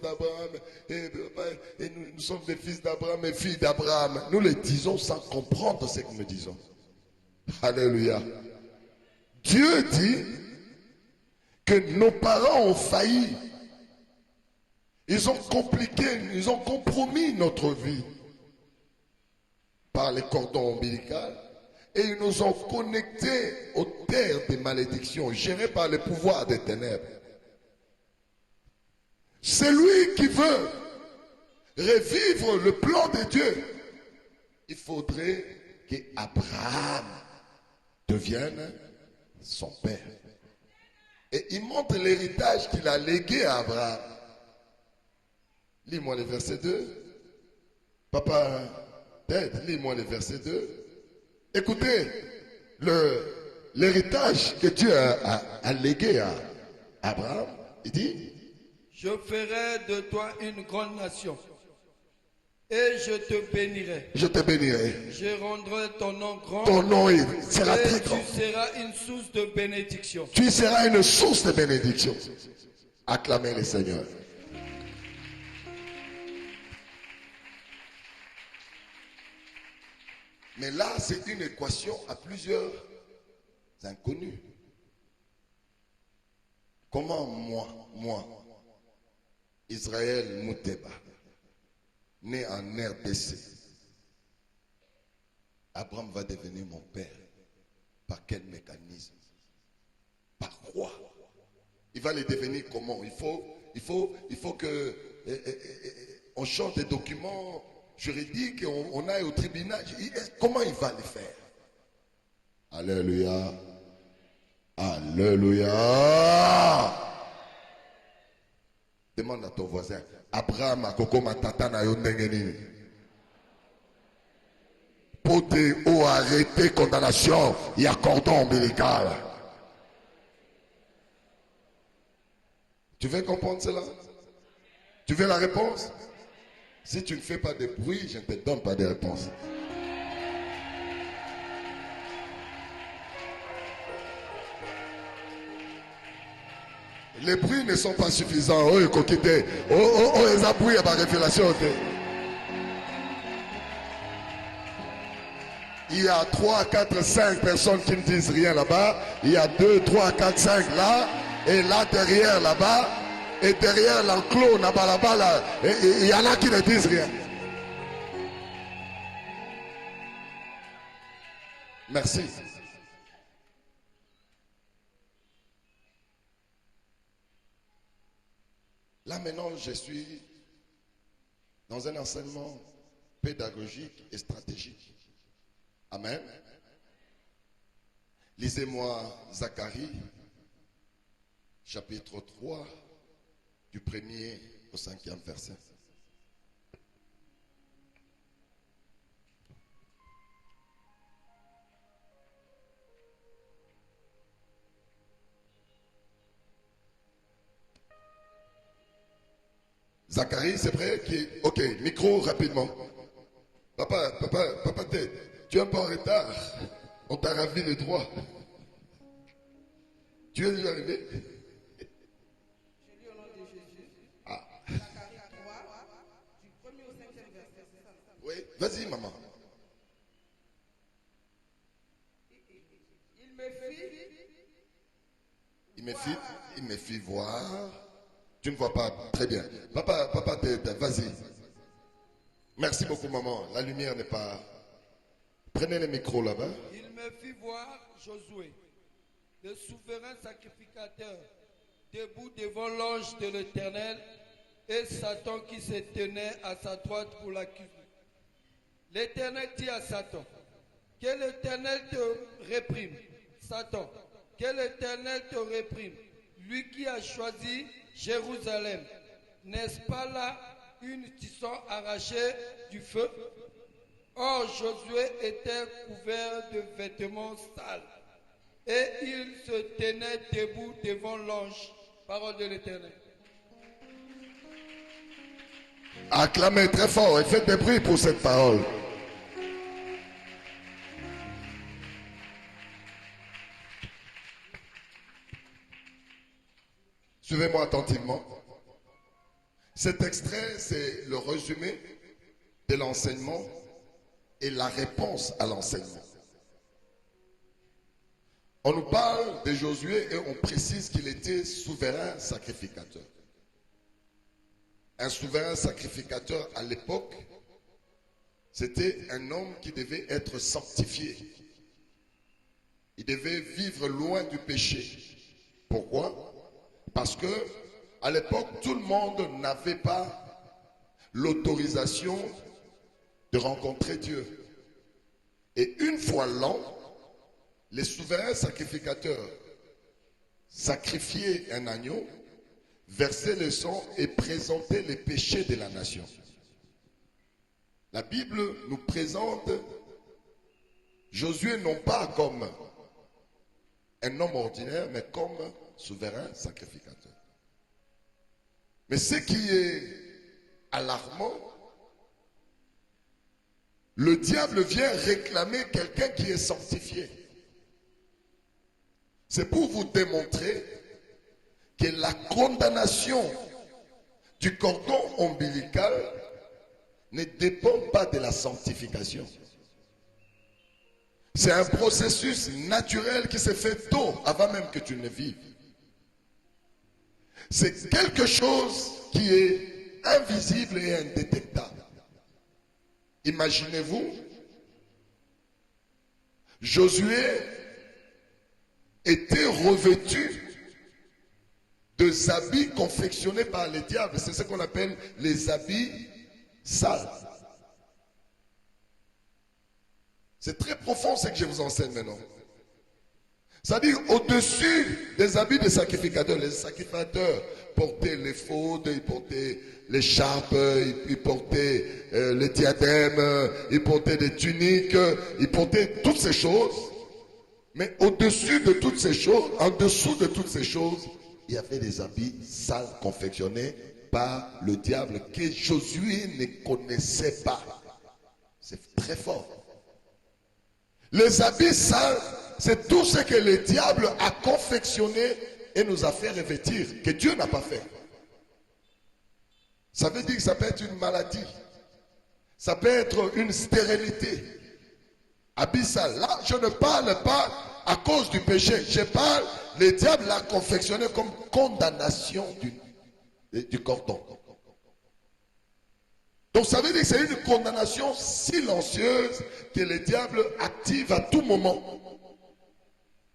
d'Abraham, et nous sommes des fils d'Abraham et filles d'Abraham. Nous les disons sans comprendre ce que nous disons. Alléluia. Dieu dit que nos parents ont failli. Ils ont compliqué, ils ont compromis notre vie par les cordons ombilicaux et ils nous ont connectés aux terres des malédictions gérées par le pouvoir des ténèbres. C'est lui qui veut revivre le plan de Dieu. Il faudrait qu'Abraham devienne son père. Et il montre l'héritage qu'il a légué à Abraham. Lis-moi le verset 2. Papa Ted, lis-moi le verset 2. Écoutez, l'héritage que Dieu a légué à Abraham, il dit: je ferai de toi une grande nation et je te bénirai. Je te bénirai. Je rendrai ton nom grand. Ton nom sera très grand. Tu seras une source de bénédiction. Tu seras une source de bénédiction. Acclamez le Seigneur. Mais là, c'est une équation à plusieurs inconnus. Comment moi, Israël Mouteba, né en RDC, Abraham va devenir mon père? Par quel mécanisme? Par quoi? Il va le devenir comment? Il faut que on change des documents juridiques et on aille au tribunal. Comment il va le faire? Alléluia. Alléluia. Demande à ton voisin: Abraham a koko matata na yo ndenge nini? Pote ou arrêter condamnation, il y a cordon ombilical. Tu veux comprendre cela? Tu veux la réponse? Si tu ne fais pas de bruit, je ne te donne pas de réponse. Les bruits ne sont pas suffisants. Oh, ils appuient à ma révélation. Il y a 3, 4, 5 personnes qui ne disent rien là-bas. Il y a 2, 3, 4, 5 là. Et là derrière là-bas. Et derrière l'enclos là-bas là. Il y en a qui ne disent rien. Merci. Là maintenant, je suis dans un enseignement pédagogique et stratégique. Amen. Lisez-moi Zacharie, chapitre 3, du 1er au 5e verset. Zacharie, c'est vrai? Ok, micro rapidement. Papa, tu es un peu en retard. On t'a ravi les droits. Tu es déjà arrivé? Je lis au nom de Jésus. Ah. Zacharie 3, du 1er au 5e verset. Oui, vas-y, maman. Il me fit voir. Tu ne vois pas très bien. Papa, vas-y. Merci beaucoup, maman. La lumière n'est pas... Prenez le micro là-bas. Il me fit voir Josué, le souverain sacrificateur, debout devant l'ange de l'Éternel, et Satan qui se tenait à sa droite pour l'accuser. L'Éternel dit à Satan: que l'Éternel te réprime. Satan, que l'Éternel te réprime. Lui qui a choisi Jérusalem, n'est-ce pas là une tisson arrachée du feu? Or Josué était couvert de vêtements sales et il se tenait debout devant l'ange. Parole de l'Éternel. Acclamez très fort et faites des bruits pour cette parole. Suivez-moi attentivement. Cet extrait, c'est le résumé de l'enseignement et la réponse à l'enseignement. On nous parle de Josué et on précise qu'il était souverain sacrificateur. Un souverain sacrificateur à l'époque, c'était un homme qui devait être sanctifié. Il devait vivre loin du péché. Pourquoi? Parce que à l'époque, tout le monde n'avait pas l'autorisation de rencontrer Dieu. Et une fois l'an, les souverains sacrificateurs sacrifiaient un agneau, versaient le sang et présentaient les péchés de la nation. La Bible nous présente Josué non pas comme un homme ordinaire, mais comme souverain sacrificateur. Mais ce qui est alarmant, le diable vient réclamer quelqu'un qui est sanctifié. C'est pour vous démontrer que la condamnation du cordon ombilical ne dépend pas de la sanctification. C'est un processus naturel qui se fait tôt, avant même que tu ne vives. C'est quelque chose qui est invisible et indétectable. Imaginez-vous, Josué était revêtu de habits confectionnés par les diables. C'est ce qu'on appelle les habits sales. C'est très profond ce que je vous enseigne maintenant. C'est-à-dire au-dessus des habits des sacrificateurs. Les sacrificateurs portaient les faudes, ils portaient l'écharpe, ils portaient les diadèmes, ils portaient des tuniques, ils portaient toutes ces choses. Mais au-dessus de toutes ces choses, en dessous de toutes ces choses, il y avait des habits sales confectionnés par le diable que Josué ne connaissait pas. C'est très fort. Les habits sales, c'est tout ce que le diable a confectionné et nous a fait revêtir, que Dieu n'a pas fait. Ça veut dire que ça peut être une maladie. Ça peut être une stérilité. Habit sale. Là, je ne parle pas à cause du péché. Je parle, le diable l'a confectionné comme condamnation du cordon. Donc ça veut dire que c'est une condamnation silencieuse que le diable active à tout moment.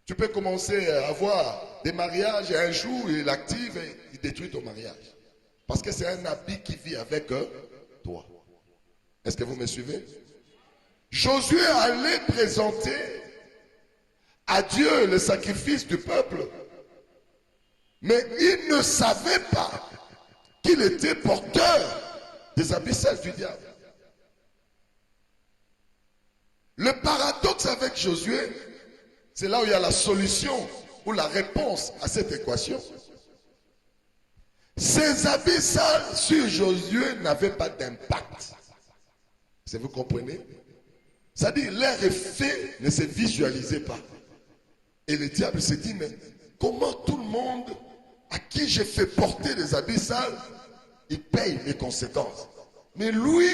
Tu peux commencer à avoir des mariages et un jour il active et il détruit ton mariage. Parce que c'est un habit qui vit avec toi. Est-ce que vous me suivez? Josué allait présenter à Dieu le sacrifice du peuple. Mais il ne savait pas qu'il était porteur des habits sales du diable. Le paradoxe avec Josué, c'est là où il y a la solution ou la réponse à cette équation. Ces habits sales sur Josué n'avaient pas d'impact. Est-ce que vous comprenez? C'est-à-dire leur effet ne se visualisait pas. Et le diable s'est dit, mais comment tout le monde à qui j'ai fait porter des habits sales, il paye les conséquences. Mais lui,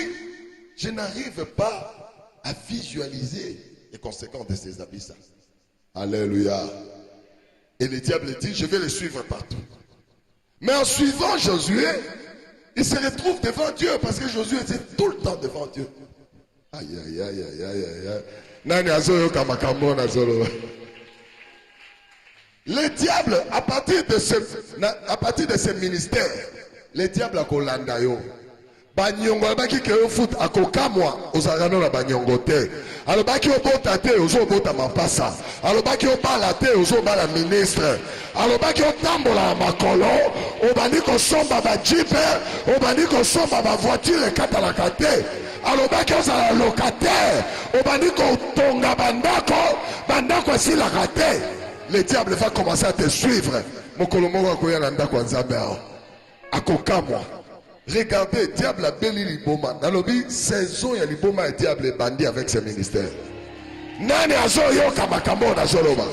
je n'arrive pas à visualiser les conséquences de ces habits sales. Alléluia. Et le diable dit, je vais le suivre partout. Mais en suivant Josué, il se retrouve devant Dieu parce que Josué était tout le temps devant Dieu. Aïe, aïe, aïe, aïe, aïe, aïe. Nani azolo kamakambo nazolo. Le diable, à partir de ce ministère, le diable a kolanda yo. Banyongo alobaki ke yo foot akokamwa ozalaka na banyongo te. Alobaki obota te ozobota mapasa. Alobaki obala te ozobala ministre. Alobaki otambola na makolo obandi kosomba ba jeep, obandi kosomba ba voiture ekatalaka te. Alobaki ozala locataire, obandi kotonga bandako esilaka te. Le diable va commencer à te suivre. Mokolo moko akoya na ndako ya Nzambe awa. Akokamwa. Regardez, diable a béni liboma. Nalobi, saison ya liboma et diable est bandit avec ses ministères. Nani azo yoka makambo na zoloba.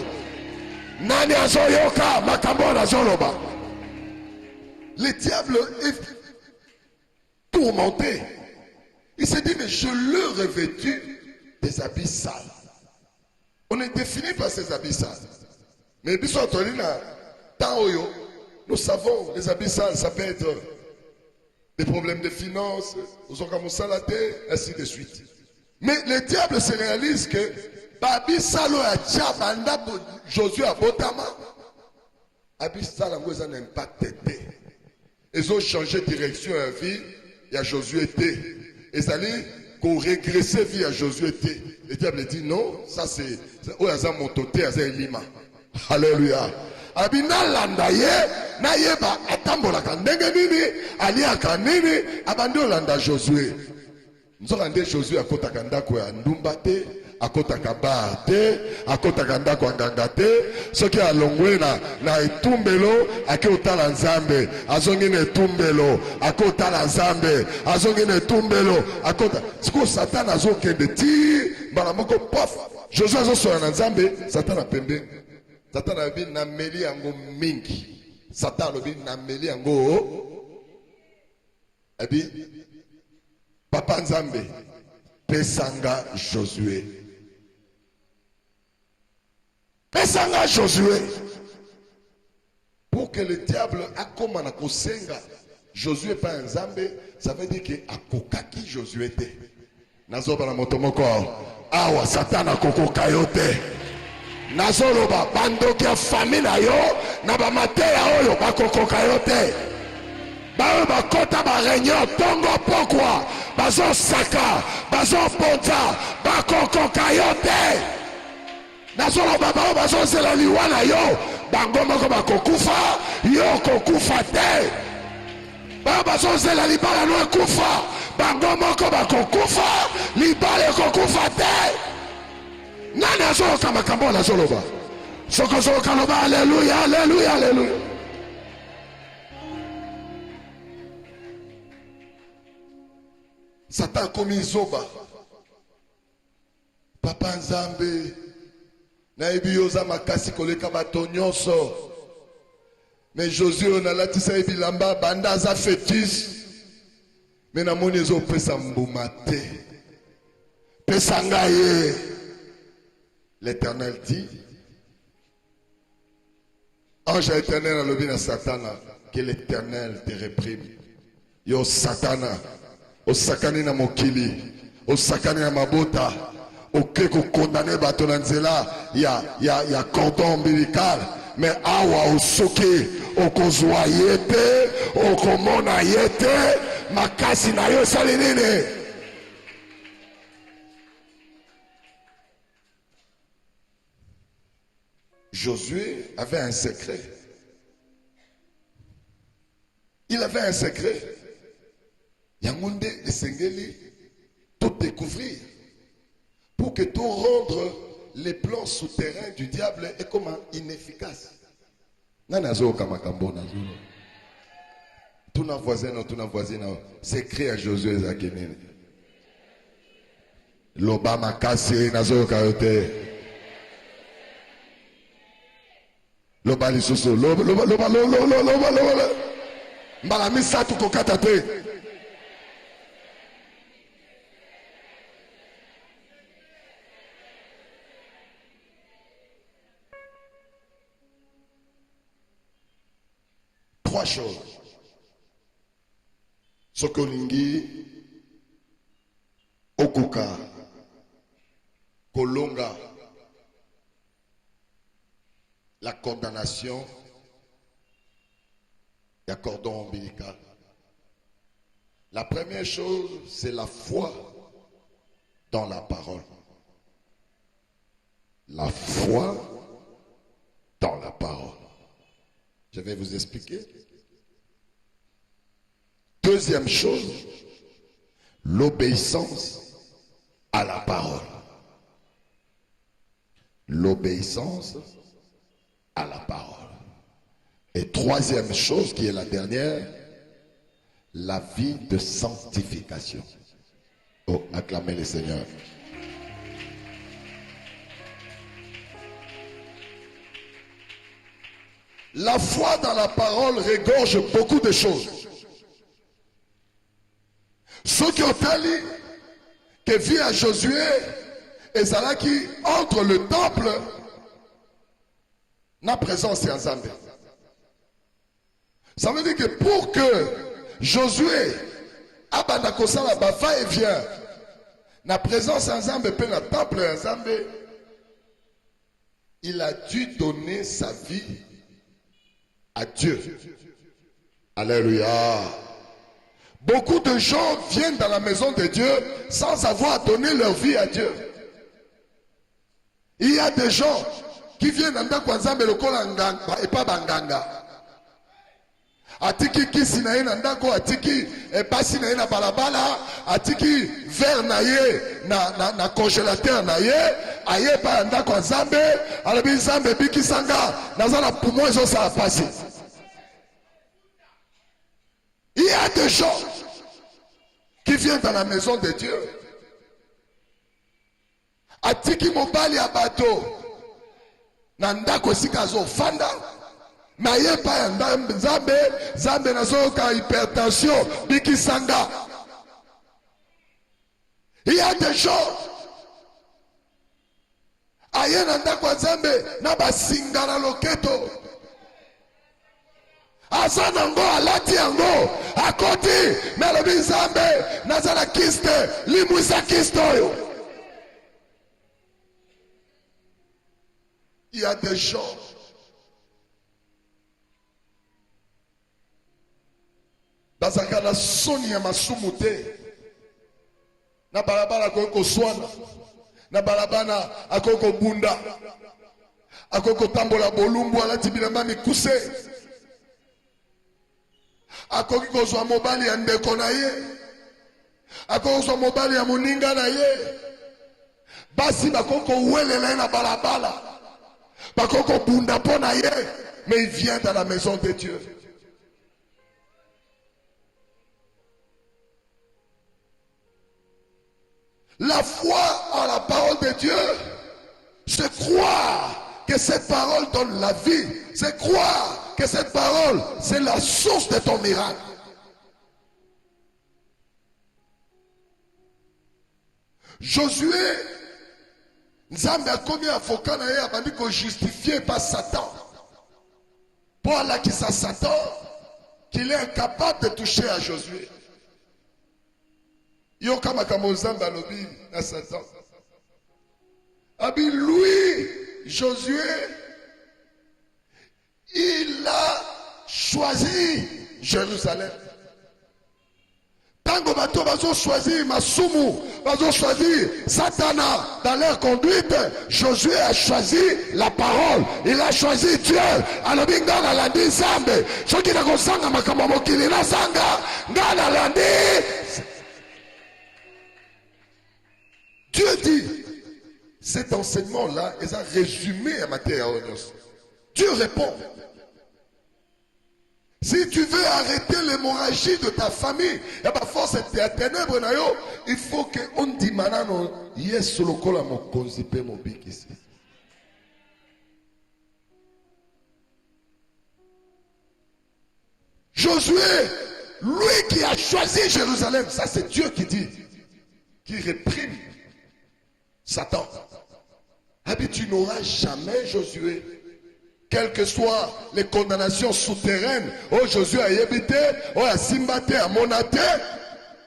Nani azo yoka makambo na zoloba. Le diable tourmenté. Il s'est dit, mais je le revêtu des habits sales. On est défini par ces habits sales. Mais nous savons, les habits sales, ça peut être des problèmes de finances, ainsi de suite. Mais le diable se réalise que Babi Salo a Tchabanda Josué à Botama. Abi Salango a un impact. Ils ont changé de direction à vie. Il y a Josué T. Ils allaient qu'on régressait vie à Josué T. Le diable dit non, ça c'est. Oh, il y a mon toté, il y a Lima. Alléluia. Abina landaye, naïeba, atambola kandenge nini, alia kanini, abando landa Josué. Nous avons Josué à Kota Kandako à Ndumbate, à Kota Kabate, à Kota Kandako à Gangate, ce qui a longé na etumbelo, à Kota Lanzambe, à Zongine etumbelo, à Kota Lanzambe, à Zongine etumbelo, à Kota. Ce que Satan a zoké de tir, balamoko pof, Josué a zoké Lanzambe, Satan a pembe. Satan a vu nameli ango mingi. Satan a vu nameli ango. Et puis, Papa Nzambe, Pesanga Josué. Pesanga Josué. Pour que le diable a comme un akosenga Josué pas Nzambe, ça veut dire que akokaki Josué te. Nazoba na motomoko. Awa Satan a kokokayote. Nazoloba bandoki ya famille na yo na ba mateya oyo bakokoka yo te. Ba bakota ba réunion tongo pokwa bazo saka bazo ponta bakokoka yo te. Nazoloba ba bazo zela liwa na yo bango moko bakokufa yo kokufa te. Ba bazo zela libala no kufa bango moko bakokufa libala kokufa te. Nani azoka makambo na zoloba. Soko zoka loba alléluia alléluia alléluia. Satan komi zoba. Papa Nzambe na ebioza makasi koleka bato nyonso. Mais Josué onalatisa ebilamba banda za fétiche. Mais na moni ezo pesa mbuma te. Pesa ngaye. L'Éternel dit, ange éternel a levé à Satana, que l'Éternel te réprime. Yo Satana, au sakani na mokili, au sakani na mabota, au keko condamné batonanzela, ya cordon ombilical, mais awa au soke, au kozwayete, au komona yete, makasi na yo salinine. Josué avait un secret. Il avait un secret. Yangonde et Sengeli, tout découvrir. Pour que tout rendre les plans souterrains du diable est comme inefficace. Nanazo kamakambo nazo. Tout na voisin, secret à Josué Zakenene. L'Obama cassé, nazo kayote. Loba lisusu loba mbala misatu kokata te. Trois choses. Sokolingi okuka kolonga la condamnation, il y a cordon ombilical. La première chose, c'est la foi dans la parole. La foi dans la parole. Je vais vous expliquer. Deuxième chose, l'obéissance à la parole. L'obéissance à la parole. Et troisième chose, qui est la dernière, la vie de sanctification. Oh, acclamez le Seigneur. La foi dans la parole regorge beaucoup de choses. Ceux qui ont tali, que vit à Josué, et ça qui entre le temple, na présence en Zambé. Ça veut dire que pour que Josué abanda kosala ba va et vient, na présence en Zambé, pe na temple en Zambé, il a dû donner sa vie à Dieu. Alléluia. Beaucoup de gens viennent dans la maison de Dieu sans avoir donné leur vie à Dieu. Il y a des gens qui viennent dans Kwanzambe le kolanganga et pas banganga. Atiki kisi na ye na ndako, atiki pasi na ye na balabala, atiki verre na ye na congélateur na ye, aye pa ndako ya Nzambe, alobi Nzambe biki sanga, nazala poumon ezo sa pasi. Il y a des gens qui viennent dans la maison de Dieu. Atiki mobali ya bato na ndako esika zo fanda. Maye pa Nzambe, Nzambe nazoka hypertension, biki sanga. Il y a des gens aye na ndako ya Nzambe na basinga na loketo. Asa nango alati yango akoti melobi Nzambe nazala kiste limwisa kiste oyo. Il y a des gens bazaka na soni ya masumu te, na balabala akoki koswana, na balabala akoki kobunda, akoki kotambola bolumbu alati bilamba mikuse, akoki kozwa mobali ya ndeko na ye, akoki kozwa mobali ya moninga na ye, basi bakoki kowelela ye na balabala, bakoki kobunda mpo na ye, mais il vient dans la maison de Dieu. La foi en la parole de Dieu, c'est croire que cette parole donne la vie. C'est croire que cette parole, c'est la source de ton miracle. Josué, Nzambe a commis un avocat na ye abandi ko justifié par Satan. Pour Allah qui sa Satan, qu'il est incapable de toucher à Josué. Yo kama Nzambe alobi na Satan. Abi lui, Josué, il a choisi Jérusalem. Tango bato bazo choisir Masumu, bazo choisir Satana dans leur conduite, Josué a choisi la parole, il a choisi Dieu. Alobi ngana landi Nzambe, soki na kosanga makambo mokili na sanga, ngana landi. Dieu dit, cet enseignement-là est un résumé à matière. Dieu répond. Si tu veux arrêter l'hémorragie de ta famille, et par force de la ténèbre, il faut que on dit manano yes le kola mo konzipe mo bikisi. Josué, lui qui a choisi Jérusalem, ça c'est Dieu qui dit, qui réprime Satan. Ah bien, tu n'auras jamais, Josué, quelles que soient les condamnations souterraines, oh Josué a habité, oh a simbaté, a monaté,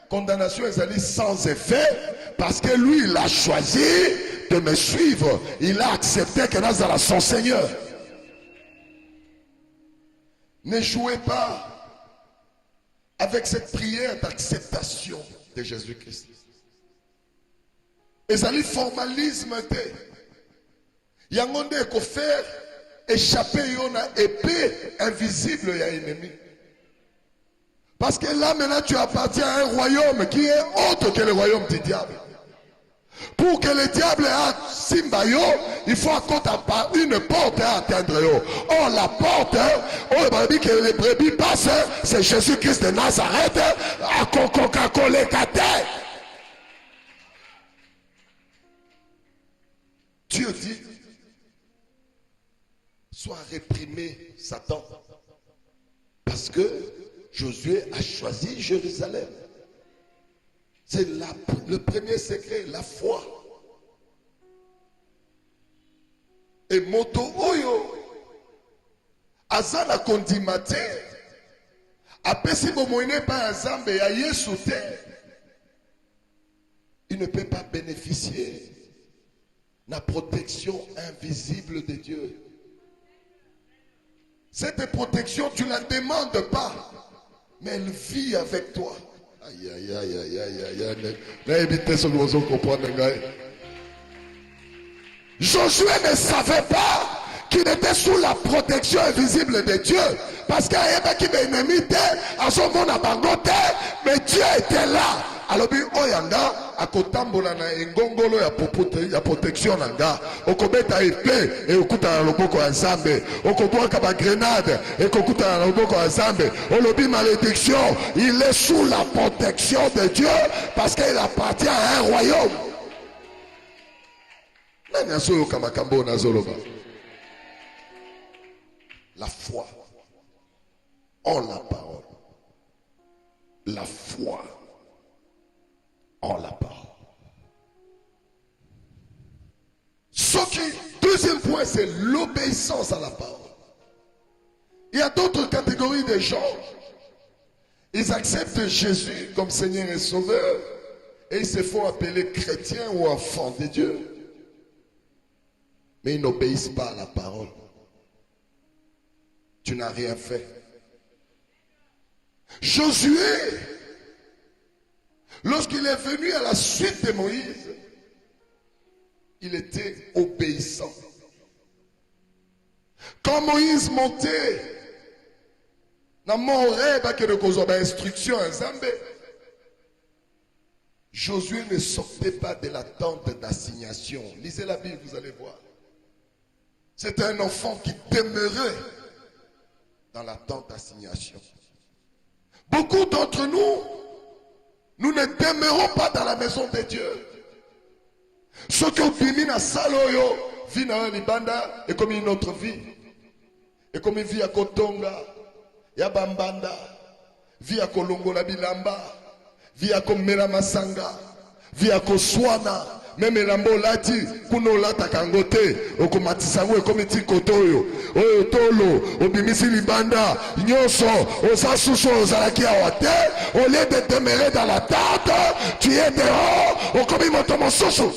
condamnation est allée sans effet, parce que lui, il a choisi de me suivre. Il a accepté que Nazara son Seigneur. Ne jouez pas avec cette prière d'acceptation de Jésus-Christ. Et ça, le formalisme, il y a un monde qui faire échapper une épée invisible à l'ennemi. Parce que là, maintenant, tu appartiens à un royaume qui est autre que le royaume du diable. Pour que le diable ait Simbayo, il faut encore une porte à atteindre. Or, la porte, que les brebis passent, c'est Jésus-Christ de Nazareth, à Coca-Cola. Dieu dit, sois réprimé, Satan. Parce que Josué a choisi Jérusalem. C'est le premier secret, la foi. Et moto oyo azana kondimate apesi bomoine pa nzambe ya Yesu te, il ne peut pas bénéficier de la protection invisible de Dieu. Cette protection, tu ne la demandes pas, mais elle vit avec toi. Aïe, aïe, aïe, aïe, aïe, aïe. N'invitez ce que vous comprenez. Josué ne savait pas qu'il était sous la protection invisible de Dieu. Parce qu'il y avait qui ennemi, à son monde à Bangote, mais Dieu était là. Alors, oyanga, à kotambola na engongolo ya protection nanga, okobeta épée et okuta na loboko ya Nzambe, okobwaka ba grenade et kokuta na loboko ya Nzambe, olobi malédiction, il est sous la protection de Dieu parce qu'il appartient à un royaume. La foi en la parole. La foi en la parole. Ce qui, deuxième point, c'est l'obéissance à la parole. Il y a d'autres catégories de gens. Ils acceptent Jésus comme Seigneur et Sauveur et ils se font appeler chrétiens ou enfants de Dieu. Mais ils n'obéissent pas à la parole. Tu n'as rien fait. Josué, lorsqu'il est venu à la suite de Moïse, il était obéissant. Quand Moïse montait dans mon rêve, instruction à Zambé, Josué ne sortait pas de la tente d'assignation. Lisez la Bible, vous allez voir. C'est un enfant qui demeurait dans la tente d'assignation. Beaucoup d'entre nous, nous ne demeurons pas dans la maison de Dieu. Ceux qui ont fini à Saloyo, vit dans Libanda, et comme une autre vie. Et comme une vie à Kotonga, ya Bambanda, vie à Kolongo la Bilamba, vie à Komela Masanga, vie à Koswana. Même lambo lati kuno lata kangote okomatisango ekomiti kotoyo oyo tolo obimisi libanda nyoso osasuso ozalaki awate au lieu de demeurer dans la tente tu es dehors okomi moto mosusu.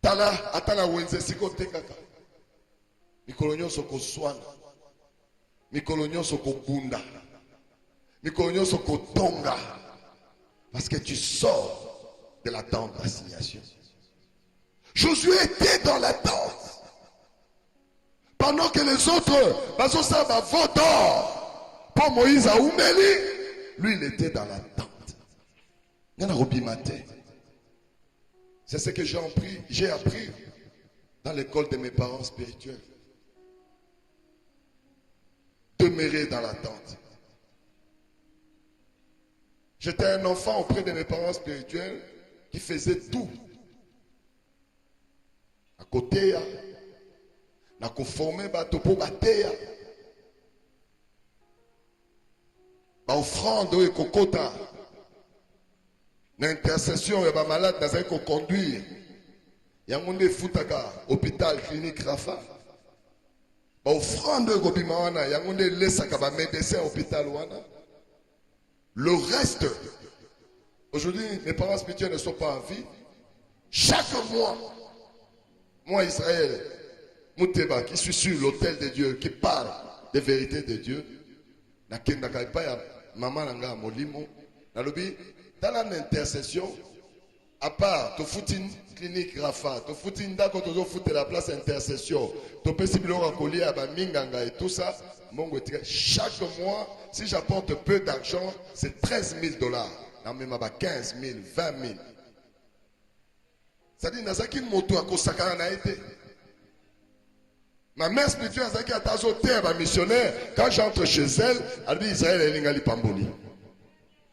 Tala atala wenze siko tekaka mikolo nyonso koswana mikolo nyonso kobunda parce que tu sors de la tente d'assignation. Josué était dans la tente. Pendant que les autres, pour Moïse à Oumeli, lui il était dans la tente. C'est ce que j'ai appris dans l'école de mes parents spirituels. Demeurer dans la tente. J'étais un enfant auprès de mes parents spirituels qui faisaient tout. À côté, na conformé batopo bateya. Ba offrande et kokota. L'intercession et ba malade dans un conduire. Yangonde futaka hôpital clinique Rafa. Ba offrande ko bimawana yangonde lesaka ba médecin hôpital wana. Le reste, aujourd'hui, mes parents spirituels ne sont pas en vie. Chaque mois, moi Israël, Mouteba, qui suis sur l'autel de Dieu, qui parle des vérités de Dieu, maman nanga molimo, nalobi, dans l'intercession, à part, tu fous une clinique Rafa, tu fous une date, tu fous la place intercession, tu peux si à coller à Minganga et tout ça, chaque mois, si j'apporte peu d'argent, c'est 13 000 $. Non, mais 15 000, 20 000. C'est-à-dire, Nazaki Moto a Kosakara n'a été. Ma mère spirituelle, Nazaki a tazoté un missionnaire. Quand j'entre chez elle, elle dit Israël et Lingali Pamboni.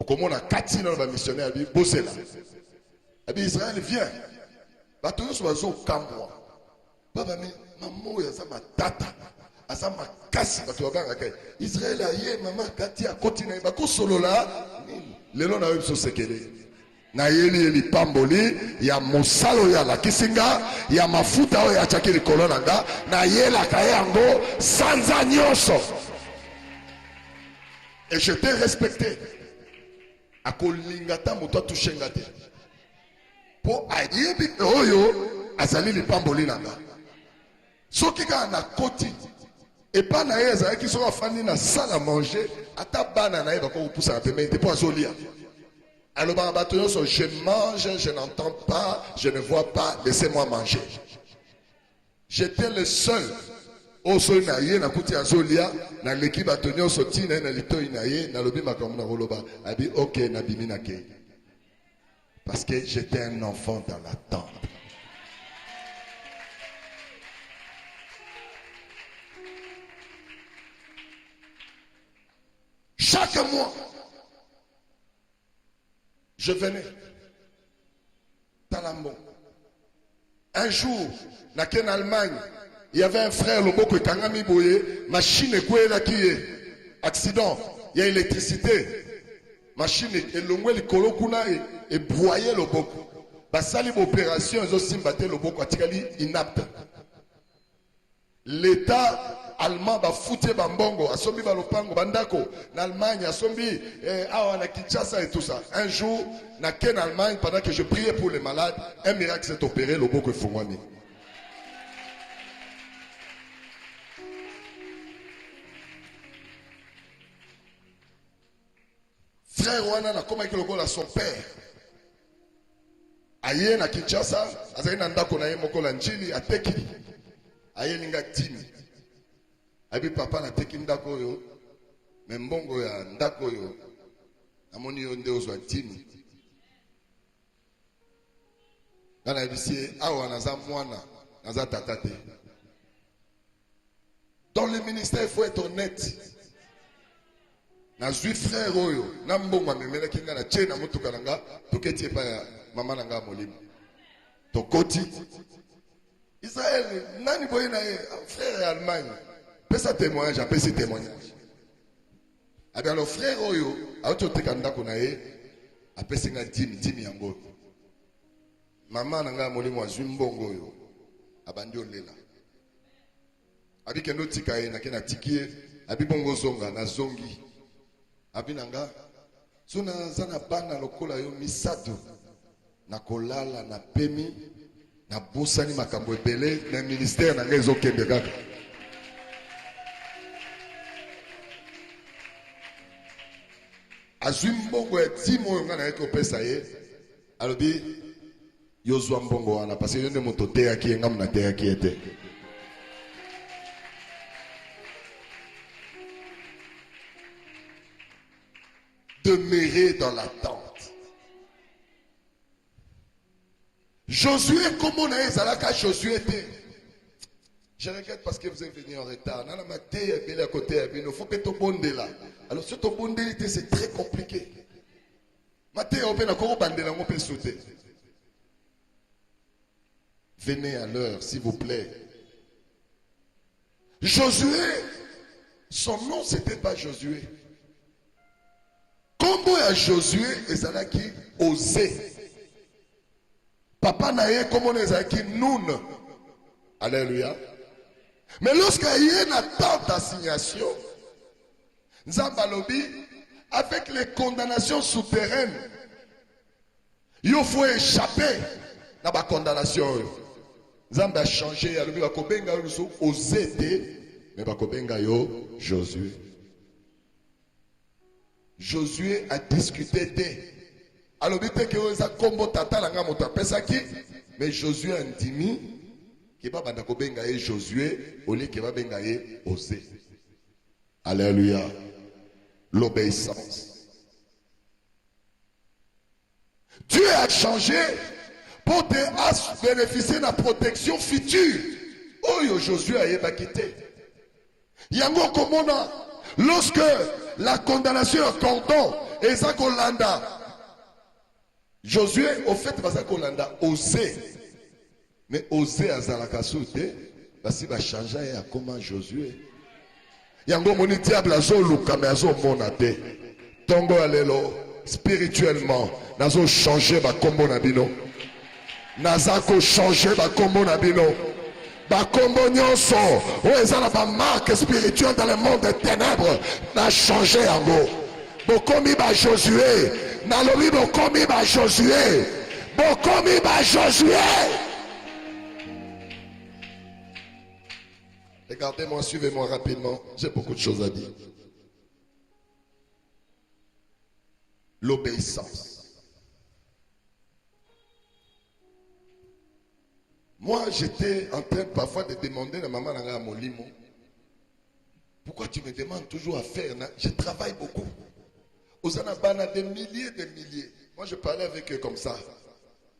Comme on a 4 dans le missionnaire, elle dit bossez là. Elle dit Israël, viens. Bah, tout le monde soit au Cameroun. Papa, mais maman, il y a ça, ma tata. asa makasi bato babangaka Israël aye mama kati akoti na ye bakosolola lelo na yo biso sekele na yeli pamboli ya mosala oyo alakisi nga ya mafuta oyo atiaki likolo na nga nayelaka ye yango sanza nyonso et je t'ai respecté akolinga ta moto atushe nga te mpo ayebi oyo azali lipamboli na nga soki kaka na koti epa na ye ezalaki soki afandi na salle à manger ata bana na ye bakokopusana pembeni te mpo azolia alobaka bato nyonso je mange je n'entends pas je ne vois pas laissez-moi manger. J'étais le seul oyo soki na ye nakuti azolia naleki bato nyonso ntina ye na litoi na ye nalobi makambo na koloba abi ok nabimi nakei parce que j'étais un enfant dans la tente. Chaque mois, je venais. Talambon. Un jour, en Allemagne, il y avait un frère, le Boko Kangami Boye, machine qui est accident, il y a électricité. Machine et l'ongwe le kolokuna et broyer le Boko. Basali opération, ils ont simbaté le Boko, atikali inapte. L'État allemand va foutre bambongo, asombi balopango, bandako, en Allemagne, asombi, na Kinshasa et tout ça. Un jour, na Ken Allemagne, pendant que je priais pour les malades, un miracle s'est opéré, le Boko Fongwani. Frère Wana na koma kiloko la son père. Aye na Kinshasa, azali na ndako na ye moko la njili ateki. Aye linga timi. Abi papa na teki ndako yo. Membongo ya ndako yo. Namoni yo nde ozwa timi. Kana ebisi awa naza mwana, naza tatate. Dans le ministère, il faut être honnête. Na zui frère oyo na mbongo amemela kinga na tche na mutuka nanga tuketi pa ya mama nanga molimo tokoti Israël nani boye na frère ya Allemagne pesa témoignage apesi témoignage abi alors frère oyo auto tekanda ko na ye apesi nga dimi yango mama nanga molimo azui mbongo oyo abandi olela abi kendo tika ye na kena tikie abi bongo zonga na zongi abinanga suna zana bana lokola yo misado na kolala na pemi na busani makambo ebele na ministère na ngezo kende kaka azwi mbongo ya timo oyo nga na yeke opesa ye alobi yozwa mbongo wana parce que yo nde moto teyaki ye nga muna teyaki ye te. Demeurer dans la tente. Josué, comment on a ezalaka Josué était. Je regrette parce que vous êtes venu en retard. Nana maté est à côté, il faut que tu bondes là. Alors si tu bondes c'est très compliqué. Maté on peut encore bander là, on peut sauter. Venez à l'heure, s'il vous plaît. Josué, son nom c'était pas Josué. Kombo ya Josué ezalaki osé. Papa naye kombo ezalaki Nun. Alléluia. Mais lorsqu'il y a une tente d'assignation, Nzamba lobi avec les condamnations souterraines, il faut échapper dans la condamnation. Nzamba a changé, il a lobi bakobenga yo osé te, mais bakobenga yo Josué. Josué a discuté d'eux. Alors, il dit que ça combo tata langa mota pesaki, mais Josué a dit que ba banda ko benga ye Josué au lieu que ba benga ye Osé. Alléluia. L'obéissance. Dieu a changé pour te bénéficier de la protection future. Oh yo Josué a yeba quitté. Yango komona lorsque la condamnation est cordon et ça Kolanda. Josué, au fait, va Kolanda, osé. Mais osé à Zalakasoute, parce qu'il va changer à comment Josué. Yango moni diable azo luka mais azo mona te. Tongo alelo spirituellement nazo changer ba kombo na bino. Nazako changer ba kombo na bino. Ba kombo nyonso o ezala ba marque spirituelle dans le monde des ténèbres na changer yango. Bokomi ba Josué, na lobi bokomi ba Josué. Bokomi ba Josué. Regardez-moi, suivez-moi rapidement. J'ai beaucoup de choses à dire. L'obéissance. Moi, j'étais en train parfois de demander à maman à Molimo, pourquoi tu me demandes toujours à faire? Je travaille beaucoup. Aux Anabana, des milliers, des milliers. Moi, je parlais avec eux comme ça.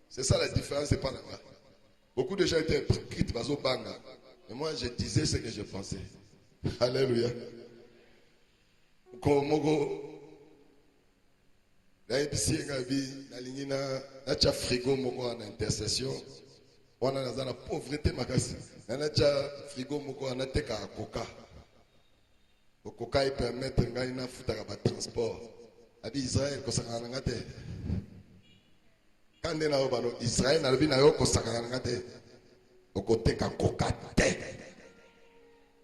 C'est ça la différence, c'est pas là-bas. Beaucoup de gens étaient pris bazo banga. Mais moi, je disais ce que je pensais. Alléluia. Komogo. La épicier ngabi, na lingina, na cha frigo moko en intercession. On a la pauvreté makasi. Na cha frigo moko en teka coca. Le coca il permet ngaina futaka ba transport. Abi Israël ko sakana ngate. Kande na obalo Israël na lobi na yo ko sakana ngate. Okoteka coca te.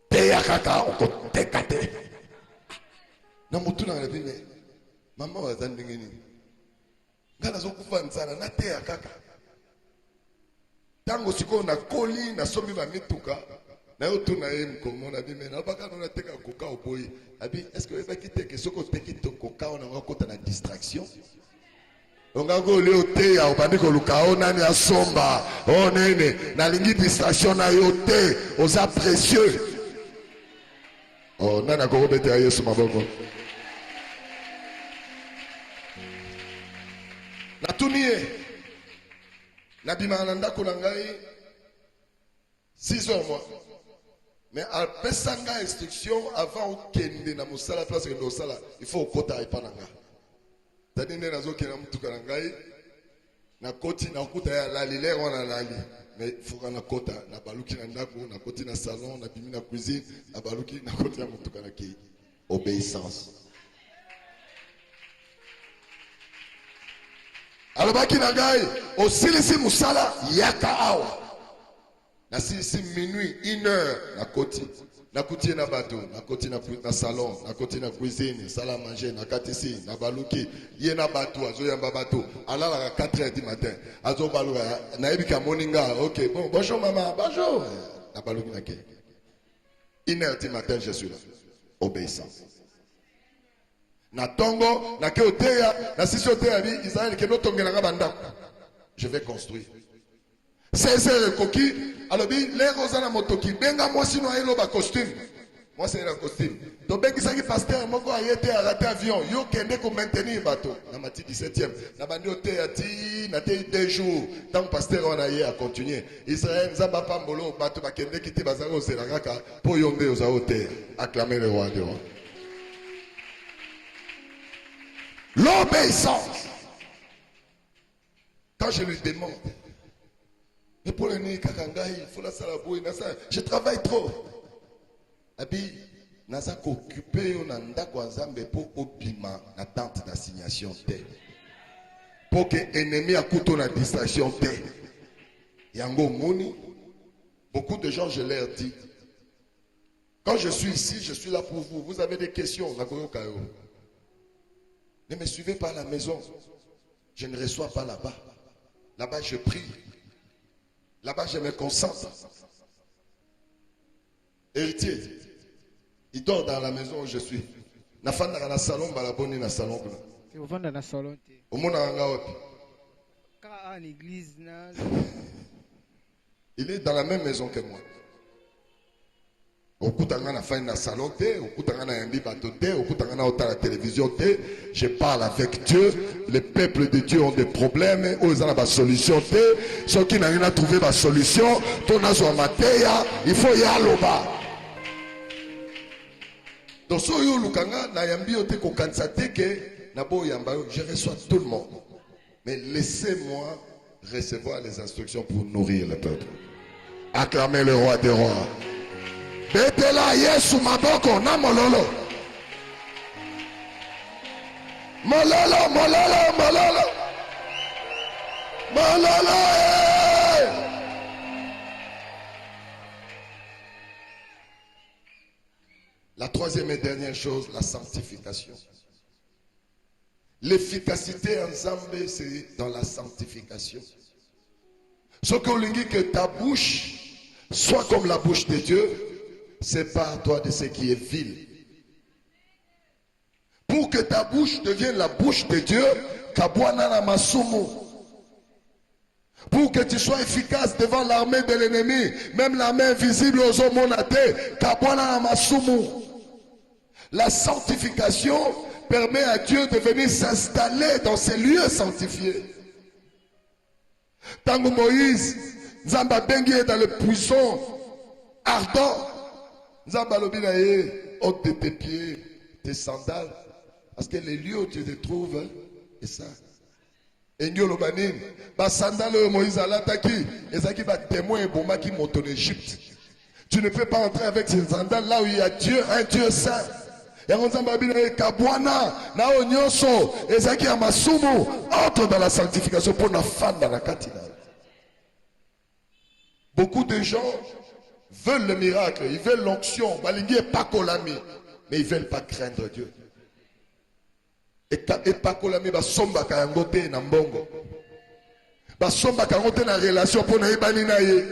Te yakaka okoteka te. Na mutu na lobi me. Mama wazandi ngini. Ngana zokufa nzana na te yakaka. Tango siko na koli na somi ba mituka. Na yo tu na ye mkomo na bime na baka na teka coca oboyi. Abi est-ce que eba kiteke soko teki to coca on a kota na distraction? Onga go leo te ya obandi ko lukao nani asomba. Oh nene na lingi distraction na yo te oza précieux. Oh nana ko bete ya Yesu maboko. Na tunie na bimana ndako na ngai 6 heures moi. Mais à pesanga instruction avant au kende na musala place que sala il faut kota ipananga. Tadi nena zoki na mtu kanangai na koti na kuta ya lali leo wana lali mais faut na kota na baluki na ndako na koti na salon na bimi na cuisine na baluki na koti ya mtu kanaki obéissance. Alobaki na ngai osilisi musala yaka awa. Na si minuit, 1 heure, na koti. Na koti na bateau, na koti na salon, na koti na cuisine, salle à manger, na katisi, na baluki. Yé na bateau, azo yamba bateau. Alors à 4 heures du matin, azo baluka, na ebika moninga. Ok, bon, bonjour maman, bonjour. Na baluki na ke. 1 heure du matin, je suis là. Obéissant. Na tongo, na ke oteya, na sisi oteya bi, Israël ke no tongela nga bandako. Je vais construire. 16 heures coquille. Alors, les rosana motoki, benga moi sinon il a costume. Moi c'est un costume. Donc ben qui ça qui pasteur moko a été à rater avion. Yo kende ko maintenir bateau. Na mati 17e. Na bandi oté ati na té 2 jours. Tant pasteur on a y a continuer. Israël nzamba pambolo bateau ba kende kiti bazaro zelakaka po yombe oza oté. Acclamer le roi des rois. L'obéissance. Quand je lui demande mais pour le nez, il faut la salabouille, je travaille trop. Abi, nasa occupé on anda kwa Nzambe pour obima na tente d'assignation te. Pour que ennemi a couteau na distraction te. Yango moni, beaucoup de gens je leur dis. Quand je suis ici, je suis là pour vous. Vous avez des questions, ne me suivez pas à la maison. Je ne reçois pas là-bas. Là-bas je prie. Là-bas, je me concentre. Héritier, il dort dans la maison où je suis. Nafanda dans le salon, balaboni dans le salon. Au monde il est dans la même maison que moi. La télévision, je parle avec Dieu. Les peuples de Dieu ont des problèmes. Ils ont la solution. Ceux qui n'ont rien trouvé la solution, il faut y aller là-bas. Donc, je reçois tout le monde. Mais laissez-moi recevoir les instructions pour nourrir le peuple. Acclamez le roi des rois. Betela Yesu maboko na mololo. Mololo, mololo, mololo. Mololo. La troisième et dernière chose, la sanctification. L'efficacité en Zambé, c'est dans la sanctification. Ce qu'on dit que ta bouche soit comme la bouche de Dieu, sépare-toi de ce qui est vil. Pour que ta bouche devienne la bouche de Dieu, kabwana na masumu. Pour que tu sois efficace devant l'armée de l'ennemi, même l'armée invisible aux hommes monate, kabwana na masumu. La sanctification permet à Dieu de venir s'installer dans ces lieux sanctifiés. Tango Moïse, Nzamba Bengi est dans le buisson ardent. Nzamba Lobinaye, ôte de tes pieds, tes sandales. Parce que les lieux où tu te trouves, et ça. Et nous le banim, ba sandales Moïse alataki, et ça qui va témoin et bomba qui monte en Égypte. Tu ne peux pas entrer avec ces sandales là où il y a Dieu, un Dieu saint. Et on Nzamba Binaye kabwana, na onyoso, et ça qui a masumu, entre dans la sanctification pour la femme dans la katina. Beaucoup de gens veulent le miracle, ils veulent l'onction, balingi et pas kolami, mais ils ne veulent pas craindre Dieu. Et pas kolami ba somba kayangote na mbongo. Ba somba kayangote na relation pour na ibani na ye.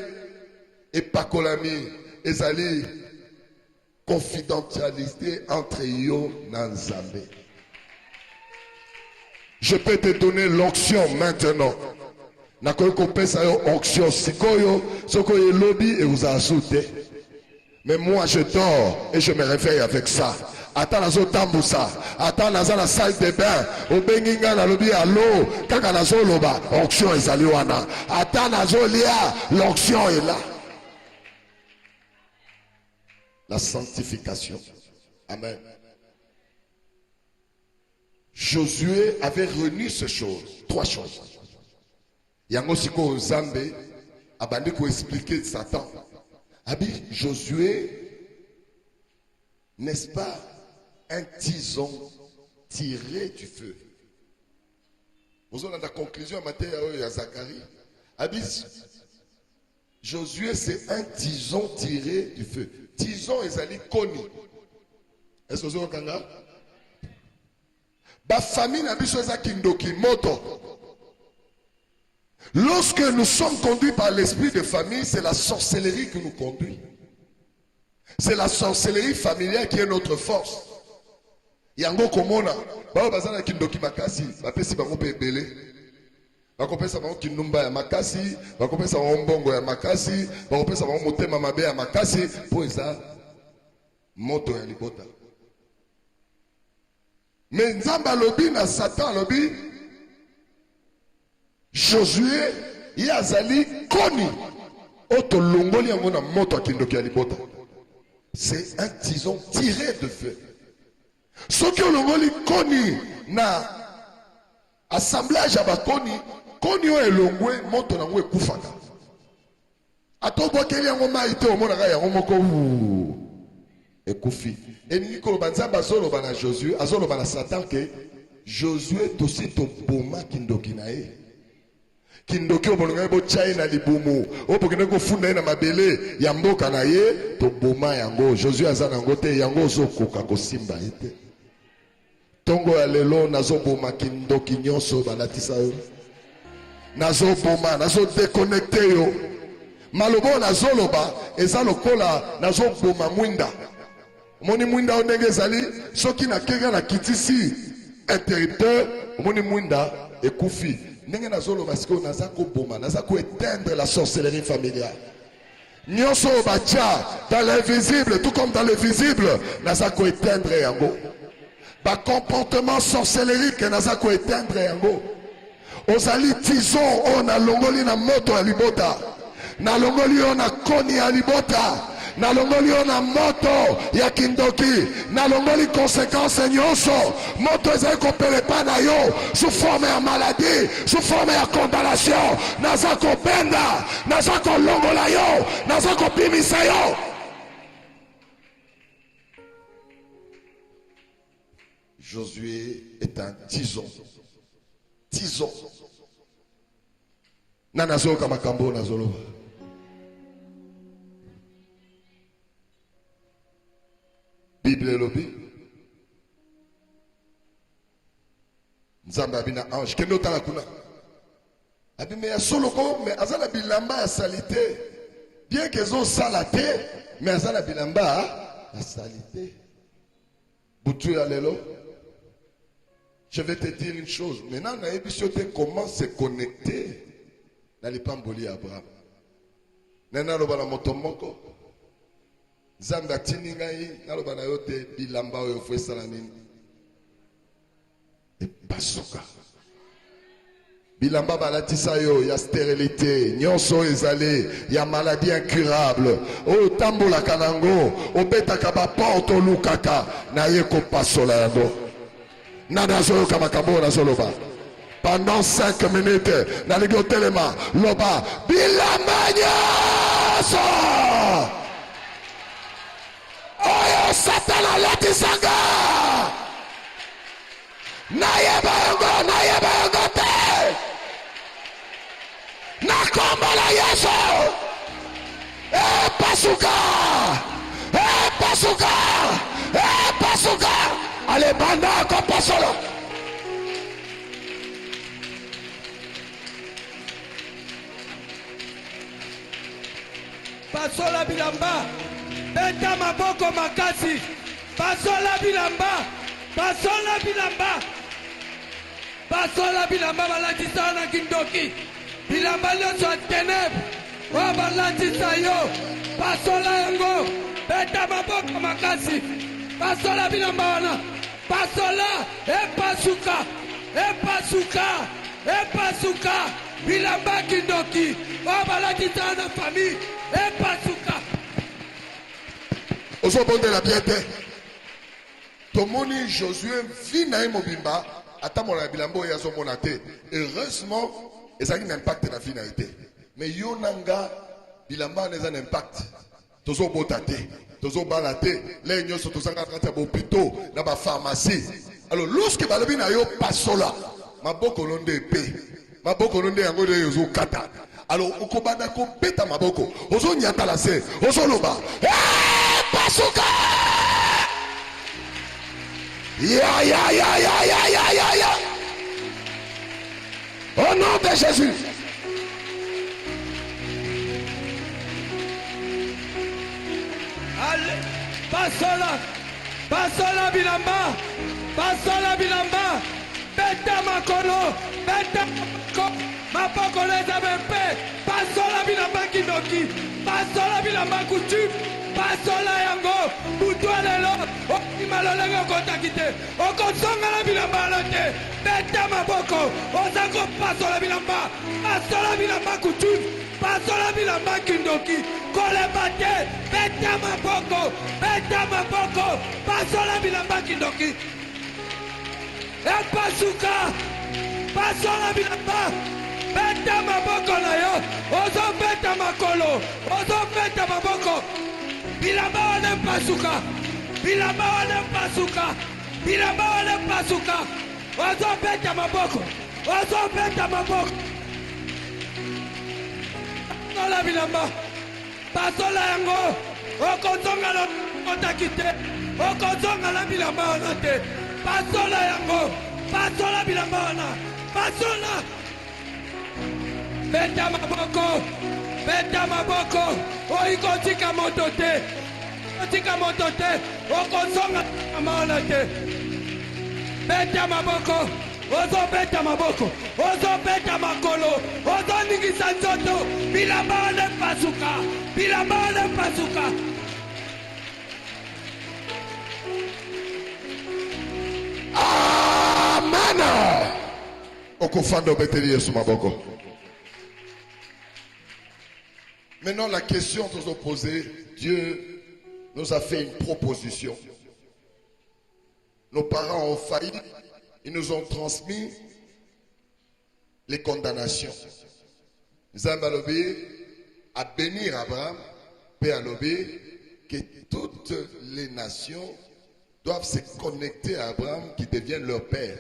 Et pas kolami ezali confidentialité entre yo na Nzambe. Je peux te donner l'onction maintenant. Nakoy kopesa yo onction sikoyo soko ye lobby et vous ajoutez. Mais moi je dors et je me réveille avec ça. Attends nazo tambusa, attends nazo la salle de bain, au benginga na lobby allo, kaka nazo loba, onction ezali wana. Attends nazo lia, l'onction est là. La sanctification. Amen. Josué avait remis ces choses, trois choses. Yango siko Nzambe abandi ko expliquer Satan. Abi Josué, n'est-ce pas un tison tiré du feu? Vous avez la conclusion en matière de Zacharie. Abi Josué, c'est un tison tiré du feu. Tison ezali koni. Est-ce que vous avez entendu? Ba famille na biso za kindoki moto. Lorsque nous sommes conduits par l'esprit de famille, c'est la sorcellerie qui nous conduit. C'est la sorcellerie familiale qui est notre force. Yango komona, ba bazana kindoki makasi, ba pesi bango pe belé. Ba kopesa bango kinumba ya makasi, ba kopesa bango mbongo ya makasi, ba kopesa bango motema mabe ya makasi, po eza moto ya libota. Mais Nzamba lobi na Satan lobi Josué yazali koni oto longoli yango na moto akindoki ya libota. C'est un tison tiré de feu. Soki longoli koni na assemblage ya bakoni, koni o elongwe moto nango ekufaka. Atobokeli yango mai te omonaka yango moko ekufi. Et Nico Banzamba azoloba na Josué, azoloba na Satan que Josué tosi to boma kindoki na ye. Kindoki obolonga bo chai na libumu opokene ko funda na mabele ya mboka na ye to boma yango. Josué azana ngote yango zokoka ko simba ete tongo ya lelo nazo boma kindoki nyonso balatisa yo nazo boma nazo déconnecter yo malobo nazo loba eza lokola nazo boma mwinda moni mwinda ondenge ezali soki na kega na kitisi interrupteur moni mwinda ekufi. Ndenge nazolo basiko nazako boma nazako éteindre la sorcellerie familiale. Nyonso bacha dans l'invisible tout comme dans le visible nazako éteindre yango. Ba comportement sorcellerique nazako éteindre yango. Ozali tison on a longoli na moto ya libota. Na longoli on a koni ya libota. Na longoli on a moto ya kindoki. Na longoli conséquence nyonso. Moto ezali kopele pa na yo. Sous forme ya maladie. Sous forme ya condamnation. Nazako benda. Nazako longola yo. Nazako pimisa yo. Josué est un tison. Tison. Nanazo kamakambo nazolo. Bible lobi. Nzamba bina ange. Kendo tala kuna. Abi me ya soloko mais azala bilamba ya salité. Bien qu'ils ont salaté, mais azala bilamba ya salité. Boutou ya lelo. Je vais te dire une chose. Maintenant, on a épisode comment se connecter dans les pamboli Abraham. Nena lo bana motomoko. Zamba tiningai na lo bana yote bilamba oyo fwe salanini. Et pasuka. Bilamba balatisa yo ya stérilité, nyonso ezalé, ya maladie incurable. O tambola kanango, o betaka ba porte lukaka na ye ko pasola yango. Nadazo kamakabo na soloba. Pendant 5 minutes, naligo telema, loba, bilamanya so. Oyo satana latisanga. Nayeba yongo te. Nakombola Yesu. Pasuka. Pasuka. Pasuka. Allez, banda kopa solo. Pasola bilamba. Beta maboko makasi. Pasola bilamba. Pasola bilamba. Pasola bilamba balatisa na kindoki. Bilamba nyonso ya ténèbre. Wa balatisa yo. Pasola yango. Beta maboko makasi. Pasola bilamba wana. Pasola. Epasuka. Epasuka. Epasuka. Bilamba kindoki. Wa balatisa na famille. Epasuka. Oso bonde la biente. Tomoni Josué vit na mobimba. Attends la bilambo ya zo monate. Heureusement, ça a un impact dans la vie na été. Mais yonanga bilamba n'a un impact. Tozo botate, tozo balate, les nyos sont tous en train de hôpitaux, dans la pharmacie. Alors lorsque balobi na yo pasola, ma boko londe épée, ma boko londe yango de yozo kata. Alors okobanda ko beta maboko, ozo nyata la se, ozo loba. Pasuka! Ya ya ya ya ya ya ya ya. Au nom de Jésus. Allez, pasola, pasola bilamba, pasola bilamba, beta makolo, beta makolo, mapoko leza bepe, pasola bilamba kindoki, pasola bilamba coutume, pasola yango, butwa lelo, okimalolenge kontakite, okosonga la bilamba lote, beta mapoko, osako pasola bilamba coutume, pasola bilamba kindoki, koleba te, beta mapoko, pasola bilamba kindoki, epasuka, pasola bilamba, beta maboko na yo, ozo beta makolo, ozo beta maboko, bilamba wane pasuka, bilamba wane pasuka, bilamba wane pasuka, ozo beta maboko, ozo beta maboko. Pasola bilamba, pasola yango, okozonga la kontakite, okozonga la bilamba wana te, pasola yango, pasola bilamba wana, pasola. Beta maboko, oikotika moto te, okozonga bilamba wana te, beta maboko. Ozo beta maboko, ozo beta makolo, ozo ningisa nzoto, bilamba wane pasuka. Amen. Okofando beteli Yesu maboko. Maintenant la question que nous posée, Dieu nous a fait une proposition. Nos parents ont failli. Ils nous ont transmis les condamnations. Zambalobi a bénir Abraham, Père Lobé, que toutes les nations doivent se connecter à Abraham qui devienne leur père.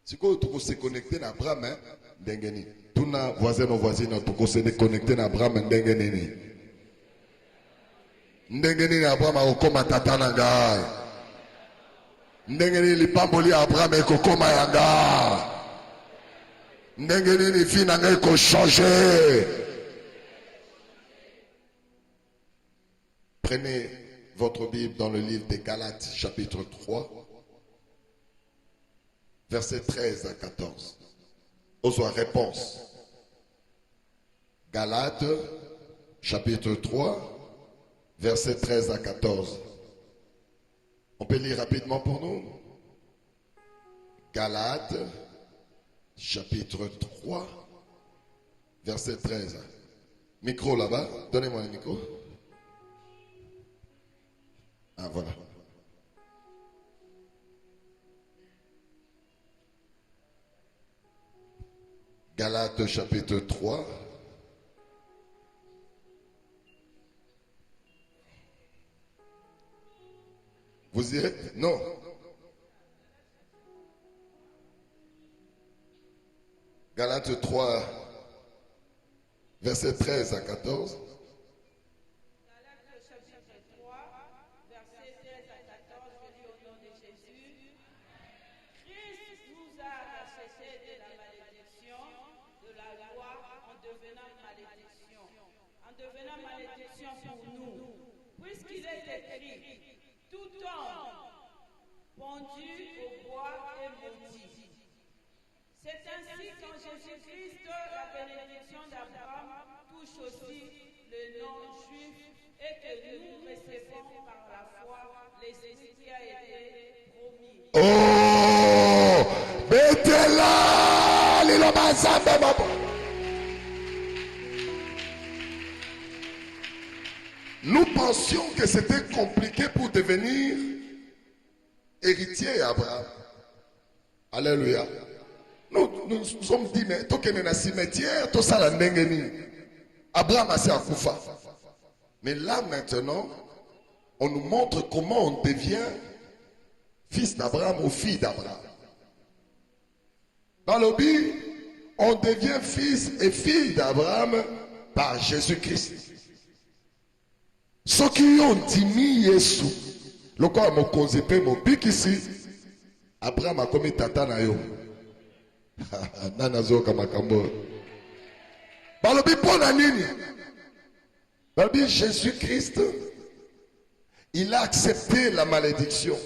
Si tu veux se connecter à Abraham, hein, Dengeni. Tous nos voisins, nos voisines, tu peux se connecter à Abraham, Dengeni. Dengeni Abraham a okoma tata nanga. Dengeni lipamboli Abraham ekokoma yanga. Dengeni li fi nanga eko changer. Prenez votre Bible dans le livre des Galates, chapitre 3, versets 13 à 14. Aux réponse. Galates, chapitre 3, versets 13 à 14. On peut lire rapidement pour nous. Galates, chapitre 3, verset 13. Micro là-bas, donnez-moi le micro. Ah, voilà. Galates chapitre 3. Vous y êtes? Non. Galates 3, verset 13 à 14. Puisqu'il est écrit, tout homme pendu au bois est maudit. C'est ainsi qu'en Jésus-Christ, la bénédiction d'Abraham touche aussi le non-juif et que nous recevons par la foi l'Esprit qui a été promis. Oh! Betela! Lilobazambe mabo! Nous pensions que c'était compliqué pour devenir héritier Abraham. Alléluia. Nous sommes dit, mais toi qui es dans le cimetière, tout ça, Abraham a à Koufa. Mais là maintenant, on nous montre comment on devient fils d'Abraham ou fille d'Abraham. Dans le but, on devient fils et fille d'Abraham par Jésus-Christ. Ceux qui ont dit Yesu, le corps m'a causé mon pic ici. Abraham a commis tata na yo. Nanazo kamakambo. Balobi pona nini? Balobi Jésus-Christ, il a accepté la malédiction.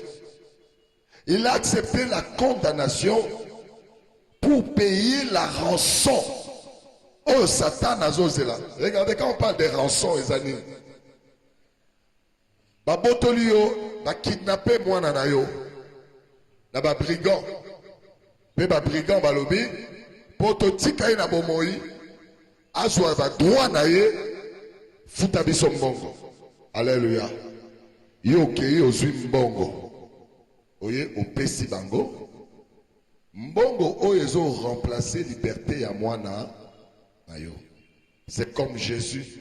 Il a accepté la condamnation pour payer la rançon. Oh Satan azozela. Regardez quand on parle des rançons les amis. Babotoli yo, ba kidnapper mwana na yo. Na ba brigand. Pe ba brigand balobi, poto tika na bomoi, azwa ba droit na ye, futa biso mbongo. Alléluia. Yo kei ozwi mbongo. Oye, opesi bango. Mbongo oyo ezo remplacer liberté ya mwana na yo. C'est comme Jésus.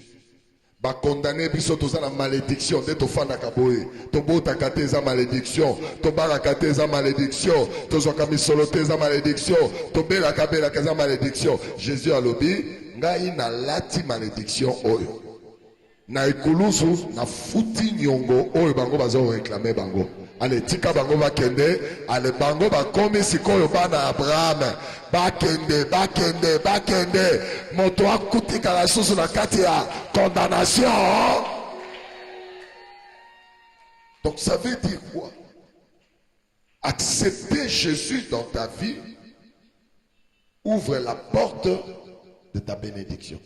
Ba condamné biso toza na malédiction de tofanda kaboye to bota kate za malédiction to baraka te za malédiction to zoka misolo te za malédiction to bela kabela za malédiction. Jésus alobi ngai na lati malédiction oyo na ekulusu na futi nyongo oyo bango bazo réclamer bango. Ale tika bango bakende, ale bango bakomi sikoyo bana Abraham. Bakende. Moto akutika la susu na kati ya condamnation. Donc ça veut dire quoi? Accepter Jésus dans ta vie ouvre la porte de ta bénédiction.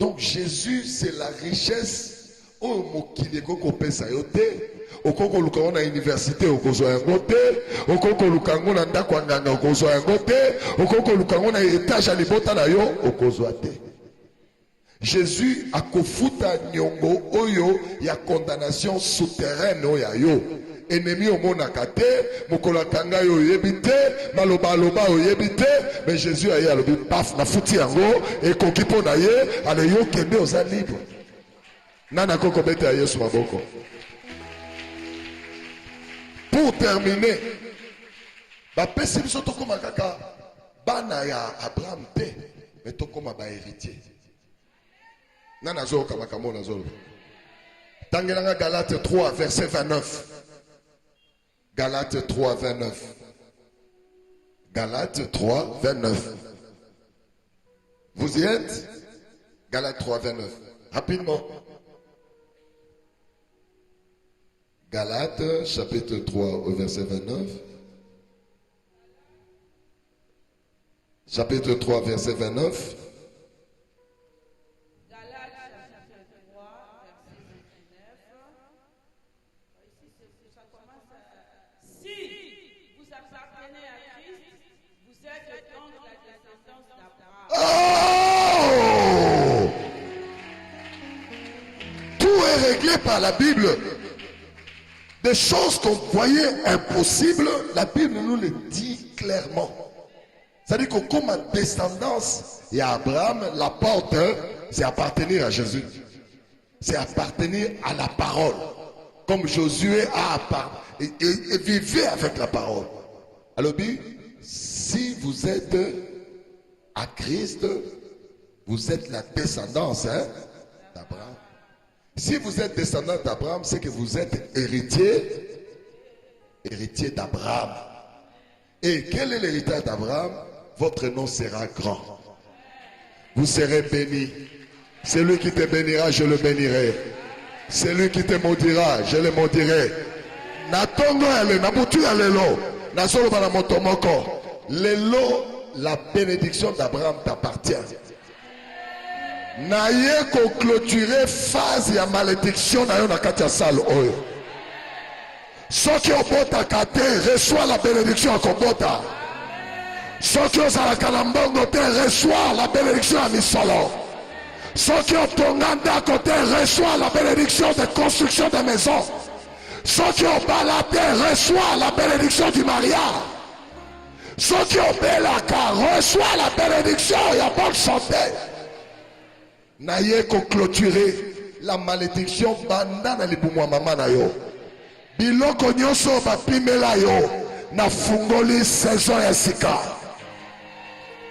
Donc Jésus, c'est la richesse. Oh mokili koko pesa yote. Okoko lukango na université okozwa yango te. Okoko lukango na ndako ya nganga okozwa yango te. Okoko lukango na étage ya libota na yo okozwa te. Jésus akofuta nyongo oyo ya condamnation souterraine oyo yo. Ennemi omonaka te, mokolo kanga yo oyebi te, maloba oyebi te, mais Jésus aye alobi paf na futi yango ekoki mpo na ye, ale yo kende oza libre. Nana koko bete ya Yesu maboko. pour terminer, bapesi biso tokoma kaka bana ya Abraham te, mais tokoma ba héritier. Nana zo kamakamo na zo. Tangelanga Galates 3 verset 29. Galates 3 29. Galates 3 29. Vous y êtes? Galates 3 29. Rapidement. Galates chapitre 3 au verset 29. Chapitre 3 verset 29. Oh! Tout est réglé par la Bible. Des choses qu'on voyait impossibles, la Bible nous le dit clairement. C'est-à-dire que comme descendance, il y a Abraham, la porte, c'est appartenir à Jésus. C'est appartenir à la parole. Comme Josué a appartenu et vivait avec la parole. Alors, si vous êtes à Christ, vous êtes la descendance d'Abraham. Si vous êtes descendant d'Abraham, c'est que vous êtes héritier d'Abraham. Et quel est l'héritage d'Abraham? Votre nom sera grand. Vous serez béni. Celui qui te bénira, je le bénirai. Celui qui te maudira, je le maudirai. Natongo ale, nabutu alelo, nasolo bana motomoko. Lelo, la bénédiction d'Abraham t'appartient. Naye ko clôturer phase ya malédiction na yo na kati ya salle oyo. Soki obota kate, reçois la bénédiction à kobota. Soki ozalaka na mbongo te, reçois la bénédiction à misolo. Soki otonga ndako te, reçois la bénédiction de construction de maisons. Soki obala te, reçois la bénédiction du mariage. Soki obelaka, reçois la bénédiction ya bonne santé. Naye ko clôturer la malédiction banda na libumu mama na yo. Biloko nyonso bapimela yo na fungoli saison ya sika.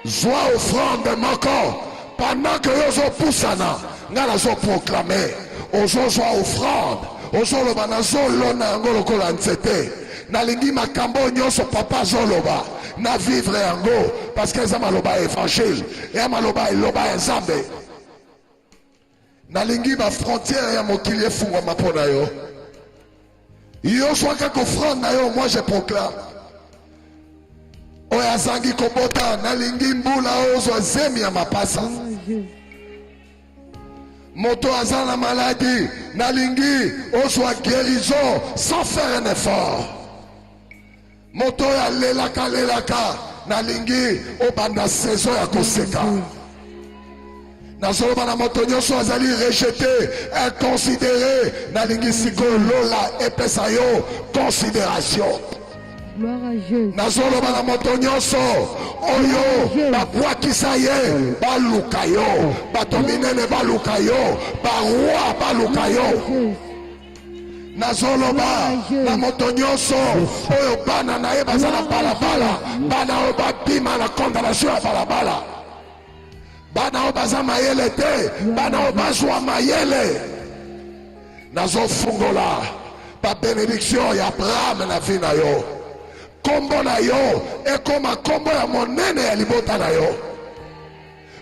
Zwa offrande moko pendant que yo zo pusana ngala zo proclamer ozo zwa offrande ozo loba na zo lona ngolo kola nzete nalingi makambo nyonso papa zo loba na vivre yango parce que ça maloba évangile et maloba loba nzambe. Nalingi ba frontière ya mokili efungwa mapona yo. Yo swaka ko offrande na yo, moi je proclame. Oya zangi kobota nalingi mbula ozo zemi ya mapasa. Moto azana maladie nalingi ozo guérison sans faire un effort. Moto ya lelaka nalingi obanda saison ya koseka. Nazoloba na moto nyonso azali rejeté, inconsidéré, nalingi siko lola epesa yo considération. Gloire à Jésus. Nazoloba na moto nyonso oyo babwakisa ye baluka yo, bato minene baluka yo, baroi baluka yo. Nazoloba na moto nyonso oyo bana na ye baza na balabala, bana oyo babima na condamnation ya balabala. Bana obaza mayele te, bana obazwa mayele. Nazo fungola pa bénédiction ya Abraham na vie na yo. Kombo na yo ekoma kombo ya monene ya libota na yo.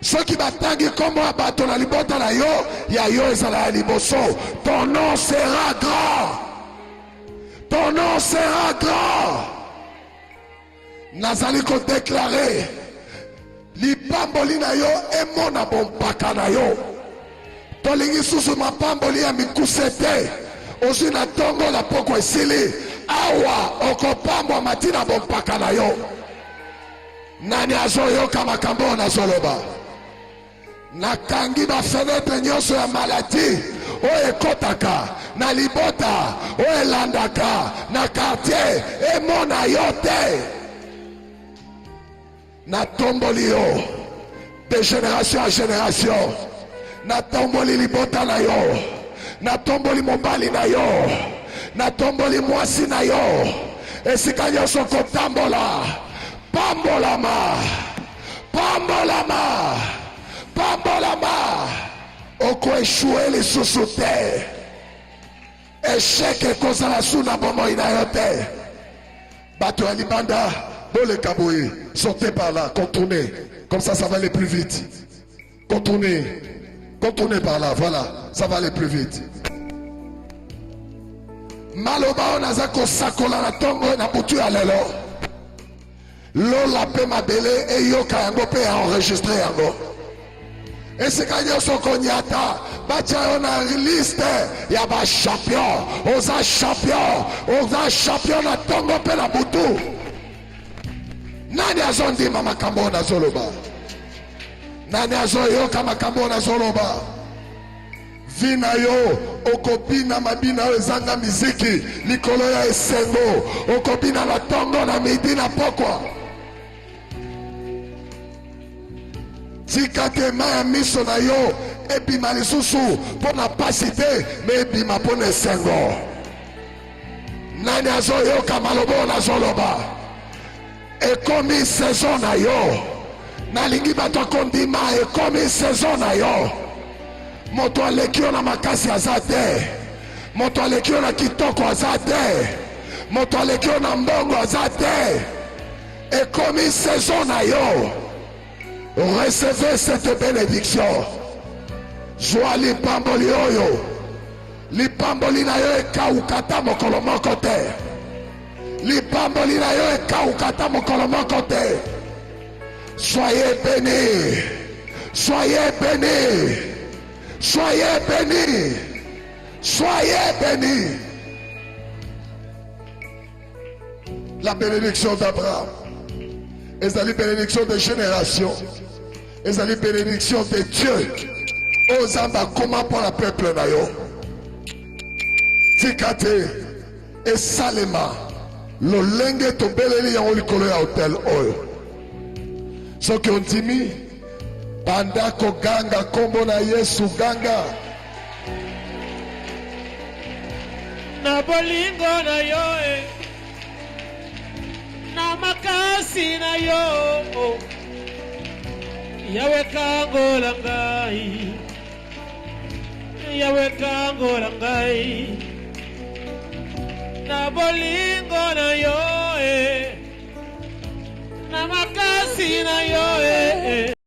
Soki batangi kombo ya bato na libota na yo, ya yo ezala ya liboso. Ton nom sera grand. Ton nom sera grand. Nazali ko déclarer lipamboli na yo emona bompaka na yo. Tolingi susu mapamboli ya mikuse te. Ozi na tongo la poko esili. Awa okopambwa matina bompaka na yo. Nani azoyoka makambo na zoloba. Nakangi ba fenêtre nyonso ya maladi oyo ekotaka na libota oyo elandaka na quartier emona yo te. Natomboli yo de génération à génération. Natomboli libota na yo. Natomboli mobali na yo. Natomboli mwasi na yo. esika nyonso kotambola pambolama pambolama pambolama okoeshue lisusu te échec ekozala suna bomoi na yo te bato ya libanda boleka boye sortez par là contournez comme ça va aller plus vite contournez par là voilà ça va aller plus vite maloba onaza kosakola na tongo na butu ya lelo lola pe mabele eyoka yango pe enregistré yango esika nyonso konyata batia yo na liste ya bachampion oza champion na tongo mpe na butu nani azondima makambo oyo nazoloba nani azoyoka makambo oyo nazoloba vi na yo okobina mabina oyo ezanga miziki likolo ya esengo okobina na tongo na midi na pokwa tika te ma ya miso na yo ebima lisusu mpo na pasi te me ebima mpo na esengo nani azoyoka maloba oyo nazoloba ekomi saison na yo nalingi bato akondima ekomi saison na yo moto aleki yo na makasi aza te moto aleki yo na kitoko aza te moto aleki yo na mbongo aza te ekomi saison na yo recevez cette bénédiction zwa lipamboli oyo lipamboli na yo ekauka ta mokolo moko te lipamboli na yo ekauka ta mokolo moko te soyez bénis soyez bénis soyez bénis soyez bénis la bénédiction d'Abraham ezali bénédiction de génération ezali bénédiction de Dieu ozamba koma pour la peuple na yo tikate esalema lolenge tobeleli yango likolo ya hotel oyo soki ondimi banda koganga kombo na Yesu ganga na bolingo na yo na makasi na yo yawe kangola ngai yawe kangola ngai na bolingo na yo na makasi na yo